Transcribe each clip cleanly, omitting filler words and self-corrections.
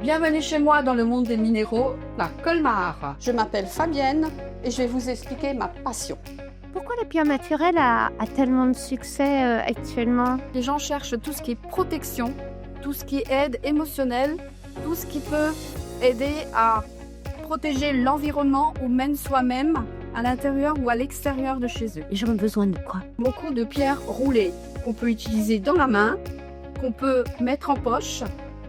Bienvenue chez moi dans le monde des minéraux, la Colmar. Je m'appelle Fabienne et je vais vous expliquer ma passion. Pourquoi la pierre naturelle a tellement de succès actuellement? Les gens cherchent tout ce qui est protection, tout ce qui est aide émotionnelle, tout ce qui peut aider à protéger l'environnement ou même soi-même à l'intérieur ou à l'extérieur de chez eux. Les gens ont besoin de quoi? Beaucoup de pierres roulées qu'on peut utiliser dans la main, qu'on peut mettre en poche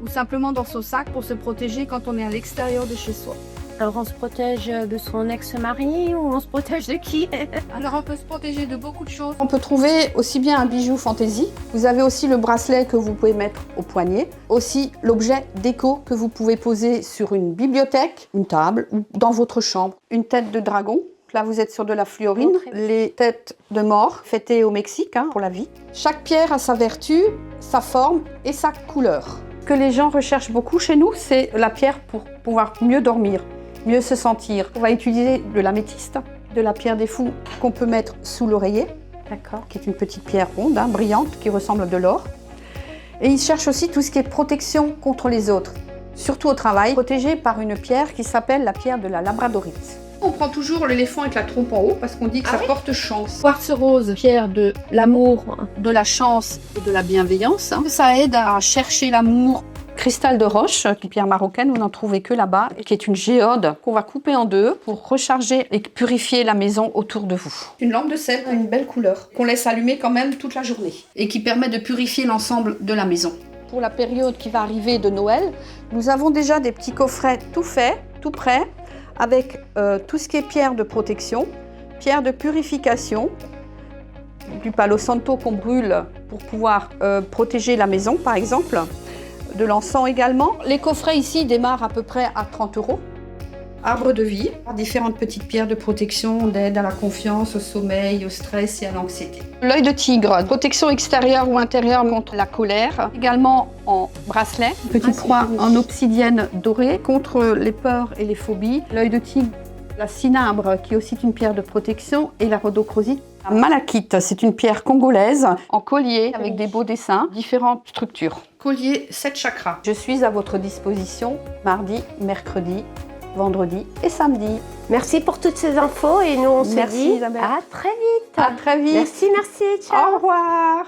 ou simplement dans son sac pour se protéger quand on est à l'extérieur de chez soi. Alors on se protège de son ex-mari ou on se protège de qui? Alors on peut se protéger de beaucoup de choses. On peut trouver aussi bien un bijou fantaisie. Vous avez aussi le bracelet que vous pouvez mettre au poignet. Aussi l'objet déco que vous pouvez poser sur une bibliothèque, une table ou dans votre chambre. Une tête de dragon. Là, vous êtes sur de la fluorine. Les têtes de mort, fêtées au Mexique pour la vie. Chaque pierre a sa vertu, sa forme et sa couleur. Ce que les gens recherchent beaucoup chez nous, c'est la pierre pour pouvoir mieux dormir, mieux se sentir. On va utiliser de l'améthyste, de la pierre des fous qu'on peut mettre sous l'oreiller, qui est une petite pierre ronde, brillante, qui ressemble à de l'or. Et ils cherchent aussi tout ce qui est protection contre les autres, surtout au travail, protégé par une pierre qui s'appelle la pierre de la labradorite. On prend toujours l'éléphant avec la trompe en haut parce qu'on dit que ça porte chance. Quartz rose, pierre de l'amour, de la chance et de la bienveillance. Ça aide à chercher l'amour. Cristal de roche, une pierre marocaine, vous n'en trouvez que là-bas, qui est une géode qu'on va couper en deux pour recharger et purifier la maison autour de vous. Une lampe de sel, une belle couleur, qu'on laisse allumer quand même toute la journée et qui permet de purifier l'ensemble de la maison. Pour la période qui va arriver de Noël, nous avons déjà des petits coffrets tout faits, tout prêts, avec tout ce qui est pierre de protection, pierre de purification, du palo santo qu'on brûle pour pouvoir protéger la maison par exemple, de l'encens également. Les coffrets ici démarrent à peu près à 30 €. Arbre de vie, différentes petites pierres de protection, d'aide à la confiance, au sommeil, au stress et à l'anxiété. L'œil de tigre, protection extérieure ou intérieure contre la colère. Également en bracelet, petite croix en obsidienne dorée contre les peurs et les phobies. L'œil de tigre, la cinabre qui est aussi une pierre de protection et la rhodochrosite. La malachite, c'est une pierre congolaise en collier avec des beaux dessins, différentes structures. Collier 7 chakras. Je suis à votre disposition mardi, mercredi, vendredi et samedi. Merci pour toutes ces infos et nous on se dit Isabelle. à très vite. À très vite. Merci, ciao. Au revoir.